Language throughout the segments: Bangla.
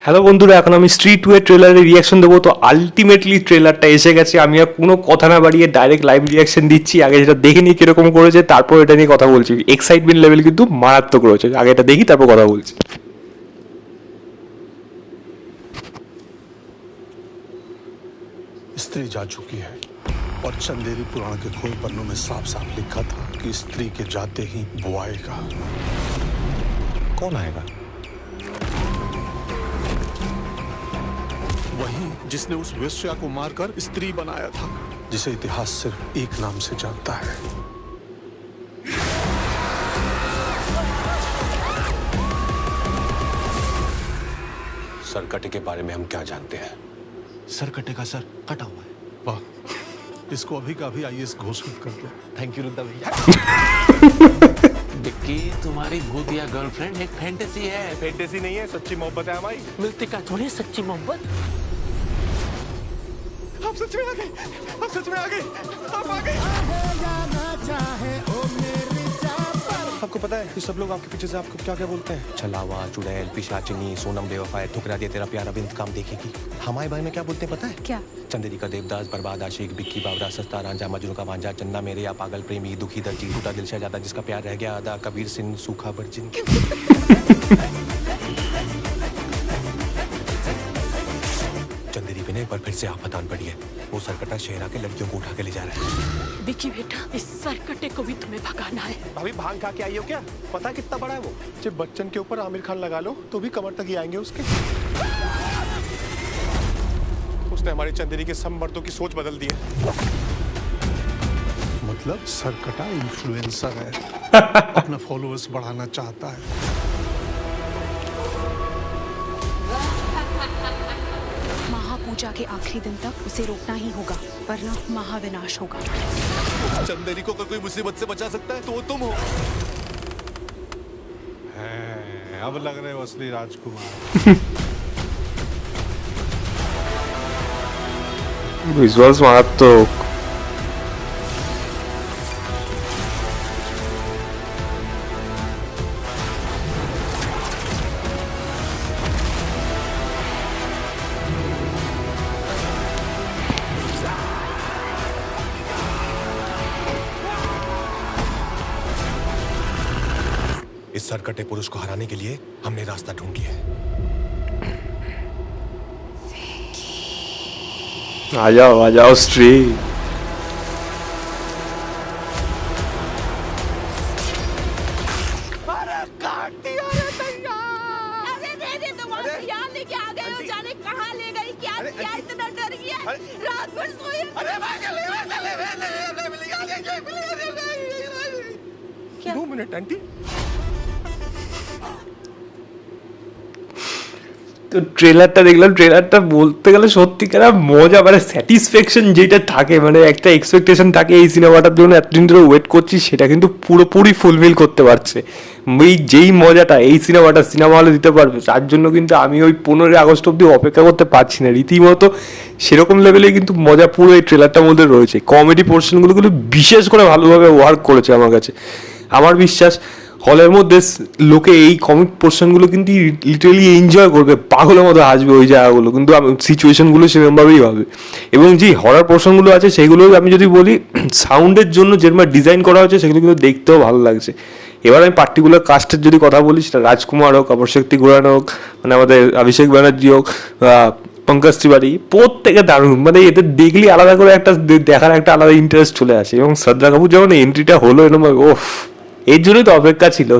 হ্যালো বন্ধুরা, এখন আমি স্ত্রী 2 এর ট্রেলারের রিয়াকশন দেবো। তো আলটিমেটলি ট্রেলারটা এসে গেছে। আমি আর কোনো কথা না বাড়িয়ে ডাইরেক্ট লাইভ রিয়াকশন দিচ্ছি। আগে যেটা দেখে নিই কিরকম করেছে, তারপর এটা নিয়ে কথা বলছি। এক্সাইটমেন্ট লেভেল কিন্তু মারাত্মক রয়েছে। আগে এটা দেখি, তারপর কথা বলছি। स्त्री जा चुकी है और चंदेरी पुराण के खोए पन्नों में साफ साफ लिखा था कि स्त्री के जाते ही वो आएगा। कौन आएगा? वही जिसने उस वेश्या को मारकर स्त्री बनाया था, जिसे इतिहास सिर्फ एक नाम से जानता है। सरकटे के बारे में हम क्या जानते हैं? सरकटे का सर कटा हुआ है। वाह, इसको अभी का अभी आईएएस घोषित कर दो। थैंक यू रुद्दा भैया। विक्की, तुम्हारी भूत या गर्लफ्रेंड एक फैंटेसी है। फैंटेसी नहीं है, सच्ची मोहब्बत है हमारी। मिलती का थोड़ी सच्ची मोहब्बत। आप सच में आ गए, आप सच में आ गए, आप आ गए। आपको पता है ये सब लोग आपके पीछे से आपको क्या क्या बोलते हैं? छलावा, चुड़ैल, पिशाचिनी, सोनम बेवफा, ठुकरा दिया तेरा प्यारा बिंद काम देखेगी। हमारे बारे में क्या बोलते हैं पता है? क्या? चंदेरी का देवदास, बर्बाद आशिक, बिक्की बावरा, सस्ता रांझा, मजनू का भांजा, चन्ना मेरे या पागल प्रेमी, दुखी दर्जी, टूटा दिल शहजादा, जिसका प्यार रह गया आधा, कबीर सिंह, सूखा बर्जिन। चंदेरी पे ने एक बार फिर से आफतान पड़ी है। वो सरकटा शहरा के लड़कियों को उठा के ले जा रहा है। विक्की बेटा, इस सरकटे को भी तुम्हें भगाना है। भाभी भांग खा के आई हो क्या? पता है कितना बड़ा है वो? जब बच्चन के ऊपर आमिर खान लगा लो तो भी कमर तक ही आएंगे उसके। उसने हमारी चंदेरी के सब मर्दों की सोच बदल दी है। मतलब सरकटा इन्फ्लुएंसर है, अपना फॉलोअर्स बढ़ाना चाहता है। महापूजा के आखिरी दिन तक उसे रोकना ही होगा, वरना महाविनाश होगा। चंदेरी को कोई मुसीबत से बचा सकता है तो वो तुम हो। अब लग रहे हो असली राजकुमार। ভিজুয়ালস মারাত্মক। इस सरकटे पुरुष को हराने के लिए हमने रास्ता ढूंढ लिया है। आ जाओ स्ত্রী। अरे काट दिया रे तैया। अरे दीदी, तुम आज यार लेके आ गए हो, जाने कहाँ ले गई, क्या किया, इतना डर गया, रात भर सोई। अरे भागे ले 2 मिनट आंटी। তো ট্রেলারটা দেখলাম। ট্রেলারটা বলতে গেলে সত্যিকার মজা, মানে স্যাটিসফ্যাকশন যেটা থাকে, মানে একটা এক্সপেকটেশন থাকে এই সিনেমাটার জন্য, এতদিন ধরে ওয়েট করছি, সেটা কিন্তু পুরোপুরি ফুলফিল করতে পারছে। এই যেই মজাটা এই সিনেমা হলে দিতে পারবে, তার জন্য কিন্তু আমি ওই 15 আগস্ট অব্দি অপেক্ষা করতে পারছি না। রীতিমতো সেরকম লেভেলে কিন্তু মজা পুরো এই ট্রেলারটার মধ্যে রয়েছে। কমেডি পোর্শনগুলো কিন্তু বিশেষ করে ভালোভাবে ওয়ার্ক করেছে আমার কাছে। আমার বিশ্বাস হলের মধ্যে লোকে এই কমিক পোর্শনগুলো কিন্তু লিটারালি এনজয় করবে, পাগলের মতো হাসবে ওই জায়গাগুলো, কিন্তু সিচুয়েশনগুলো সেরকমভাবেই হবে। এবং যে হরার পোর্শনগুলো আছে সেগুলো আমি যদি বলি, সাউন্ডের জন্য যেরকম ডিজাইন করা হয়েছে সেগুলো কিন্তু দেখতেও ভালো লাগছে। এবার আমি পার্টিকুলার কাস্টের যদি কথা বলি, সেটা রাজকুমার হোক, অপরশক্তি ঘোরানো হোক, মানে আমাদের অভিষেক ব্যানার্জি হোক, পঙ্কজ ত্রিপাঠী, প্রত্যেকে দারুণ। মানে এদের দেখলে আলাদা করে একটা দেখার একটা আলাদা ইন্টারেস্ট চলে আসে। এবং শ্রদ্ধা কাপুর যখন এন্ট্রিটা হলো এরকম, ওফ, এর জন্যই তো অপেক্ষা ছিল।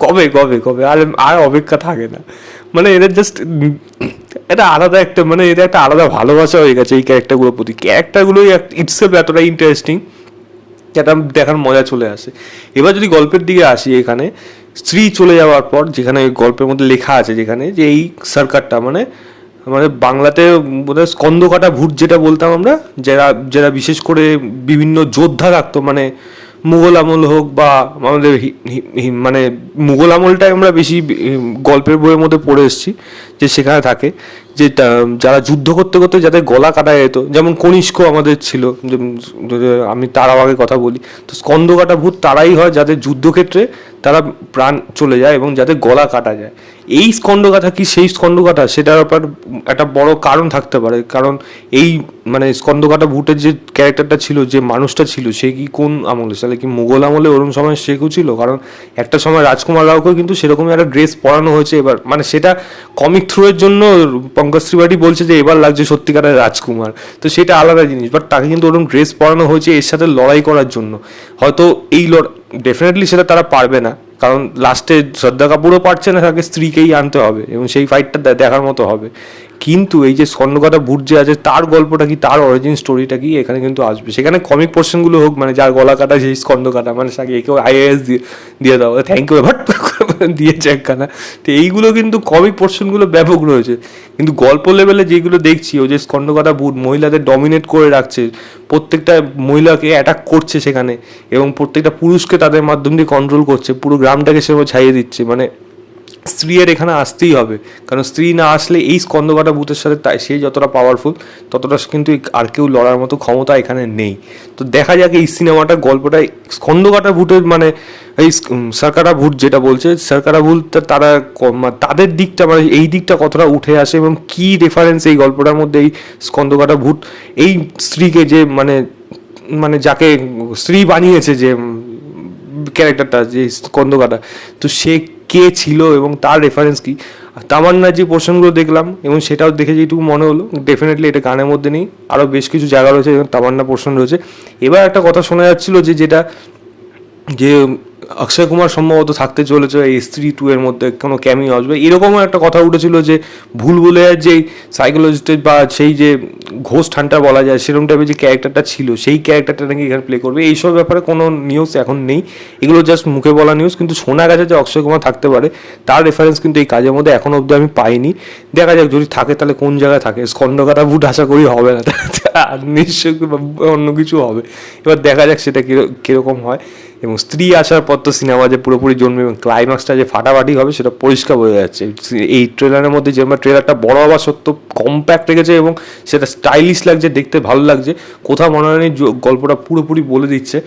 কবে কবে কবে আর অপেক্ষা থাকে না। মানে এদের জাস্ট এটা আলাদা একটা, মানে এদের একটা আলাদা ভালোবাসা হয়ে গেছে এই ক্যারেক্টারগুলোর প্রতি। ক্যারেক্টারগুলোই ইটসেলফ এতটা ইন্টারেস্টিং, যেটা দেখার মজা চলে আসে। এবার যদি গল্পের দিকে আসি, এখানে স্ত্রী চলে যাওয়ার পর যেখানে গল্পের মধ্যে লেখা আছে, যেখানে যে এই সরকারটা মানে বাংলাতে বোধহয় স্কন্দকাটা ভূত যেটা বলতাম আমরা, যারা বিশেষ করে বিভিন্ন যোদ্ধা থাকতো, মানে মুঘল আমল হোক বা আমাদের মানে মুঘল আমলটাই আমরা বেশি গল্পের বইয়ের মধ্যে পড়ে এসেছি, যে সেখানে থাকে যে যারা যুদ্ধ করতে করতে যাদের গলা কাটা যেত, যেমন কনিষ্ক আমাদের ছিল, আমি তার আগে কথা বলি, তো স্কন্দ কাটা ভূত তারাই হয় যাদের যুদ্ধক্ষেত্রে তারা প্রাণ চলে যায় এবং যাদের গলা কাটা যায়। এই স্কন্দকাঠা কি সেই স্কন্দকাঠা, সেটার ব্যাপার একটা বড় কারণ থাকতে পারে, কারণ এই মানে স্কন্দকাঠা ভূতের যে ক্যারেক্টারটা ছিল, যে মানুষটা ছিল, সে কি কোন আমলে, তাহলে কি মুঘল আমলে ওরকম সময় শেখও ছিল? কারণ একটা সময় রাজকুমার রাওকেও কিন্তু সেরকমই একটা ড্রেস পরানো হয়েছে, এবার মানে সেটা কমিক থ্রু এর জন্য পঙ্কজ ত্রিপাঠী বলছে যে এবার লাগছে সত্যিকারের রাজকুমার, তো সেটা আলাদা জিনিস, বাট তাকে কিন্তু ওরকম ড্রেস পরানো হয়েছে এর সাথে লড়াই করার জন্য। হয়তো এই ডেফিনেটলি সেটা তারা পারবে না, কারণ লাস্টে শ্রদ্ধা কাপুরও পারছে না, তাকে স্ত্রীকেই আনতে হবে এবং সেই ফাইটটা দেখার মতো হবে। কিন্তু এই যে স্কন্দকাঠা ভূত যে আছে, তার গল্পটা কি, তার অরিজিন স্টোরিটা কি, এখানে কিন্তু আসবে। সেখানে কমিক পোর্শনগুলো হোক, মানে যার গলা কাটা সেই স্কন্দকাঠা, মানে তাকে কেউ IAS দিয়ে দাও, থ্যাংক ইউ বাট দিয়েছে একখানা, তো এইগুলো কিন্তু কমিক পোর্শনগুলো ব্যাপক রয়েছে। কিন্তু গল্প লেভেলে যেগুলো দেখছি, ওই যে স্কন্দকাঠা ভূত মহিলাদের ডমিনেট করে রাখছে, প্রত্যেকটা মহিলাকে অ্যাটাক করছে সেখানে, এবং প্রত্যেকটা পুরুষকে তাদের মাধ্যম দিয়ে কন্ট্রোল করছে, পুরো গ্রামটাকে সেভাবে ছাইয়ে দিচ্ছে, মানে স্ত্রীর এখানে আসতেই হবে, কারণ স্ত্রী না আসলে এই স্কন্দকাঠা ভূতের সাথে তাই সে যতটা পাওয়ারফুল ততটা কিন্তু আর কেউ লড়ার মতো ক্ষমতা এখানে নেই। তো দেখা যাক এই সিনেমাটা গল্পটা স্কন্দকাঠা ভূতের মানে এই সরকারা ভূত যেটা বলছে, সরকারা ভূত তারা তাদের দিকটা মানে এই দিকটা কতটা উঠে আসে এবং কি রেফারেন্স এই গল্পটার মধ্যে এই স্কন্দকাঠা ভূত এই স্ত্রীকে যে মানে মানে যাকে স্ত্রী বানিয়েছে যে ক্যারেক্টারটা যে স্কন্দকাঠা, তো সে কে ছিল এবং তার রেফারেন্স কি। তামান্নার যে পোর্শনগুলো দেখলাম এবং সেটাও দেখে যেটুকু মনে হলো, ডেফিনেটলি এটা গানের মধ্যে নেই, আরও বেশ কিছু জায়গা রয়েছে এবং তামান্না পোর্শন রয়েছে। এবার একটা কথা শোনা যাচ্ছিলো যেটা যে অক্ষয় কুমার সম্ভবত থাকতে চলেছে এই স্ত্রী 2 এর মধ্যে, কোনো ক্যামিও আসবে, এরকমও একটা কথা উঠেছিল যে ভুলভুলাইয়ার যে সাইকোলজিস্ট বা সেই যে ঘোস্ট হান্টার বলা যায় সেরকম টাইপের যে ক্যারেক্টারটা ছিল, সেই ক্যারেক্টারটা নাকি এখানে প্লে করবে। এইসব ব্যাপারে কোনো নিউজ এখন নেই, এগুলো জাস্ট মুখে বলা নিউজ, কিন্তু শোনা গেছে যে অক্ষয় কুমার থাকতে পারে, তার রেফারেন্স কিন্তু এই কাজের মধ্যে এখনও অবধি আমি পাইনি। দেখা যাক যদি থাকে তাহলে কোন জায়গায় থাকে, স্কন্দকাঠা ভূত আশা করি হবে না, আর নিশ্চয়ই অন্য কিছু হবে। এবার দেখা যাক সেটা কীরকম হয়। এবং স্ত্রী আসার পর তো সিনেমা যে পুরোপুরি জন্মে এবং ক্লাইম্যাক্সটা যে ফাটাফাটি হবে সেটা পরিষ্কার বোঝা যাচ্ছে। এই ট্রেলারের মধ্যে যে আমরা ট্রেলারটা বড় হওয়া সত্ত্বেও কম্প্যাক্ট রেখেছে এবং সেটা স্টাইলিশ লাগছে, দেখতে ভালো লাগছে, কোথাও মনে হয়নি গল্পটা পুরোপুরি বলে দিচ্ছে,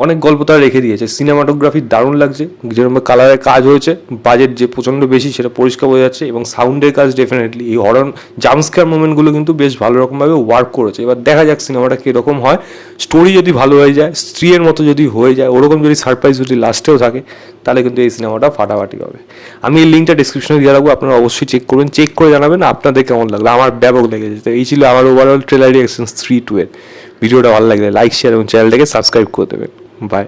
অনেক গল্প তারা রেখে দিয়েছে। সিনেমাটোগ্রাফি দারুণ লাগছে, যেরকম কালারের কাজ হয়েছে, বাজেট যে প্রচণ্ড বেশি সেটা পরিষ্কার বোঝা যাচ্ছে, এবং সাউন্ডের কাজ ডেফিনেটলি এই হরর জাম্পস্কেয়ার মুভমেন্টগুলো কিন্তু বেশ ভালো রকমভাবে ওয়ার্ক করেছে। এবার দেখা যাক সিনেমাটা কীরকম হয়, স্টোরি যদি ভালো হয়ে যায়, স্ত্রীর মতো যদি হয়ে যায়, ওরকম যদি সারপ্রাইজ যদি লাস্টেও থাকে, তাহলে কিন্তু এই সিনেমাটা ফাটাফাটি হবে। আমি এই লিঙ্কটা ডিসক্রিপশনে দিয়ে রাখবো, আপনারা অবশ্যই চেক করবেন, চেক করে জানাবেন আপনাদের কেমন লাগলো। আমার ব্যাপক লেগেছে। তো এই ছিল আমার ওভারঅল ট্রেলার রিঅ্যাকশন স্ত্রী 2 এর। ভিডিওটা ভালো লাগলে লাইক, শেয়ার এবং চ্যানেলটাকে সাবস্ক্রাইব করে দেবেন। বাই।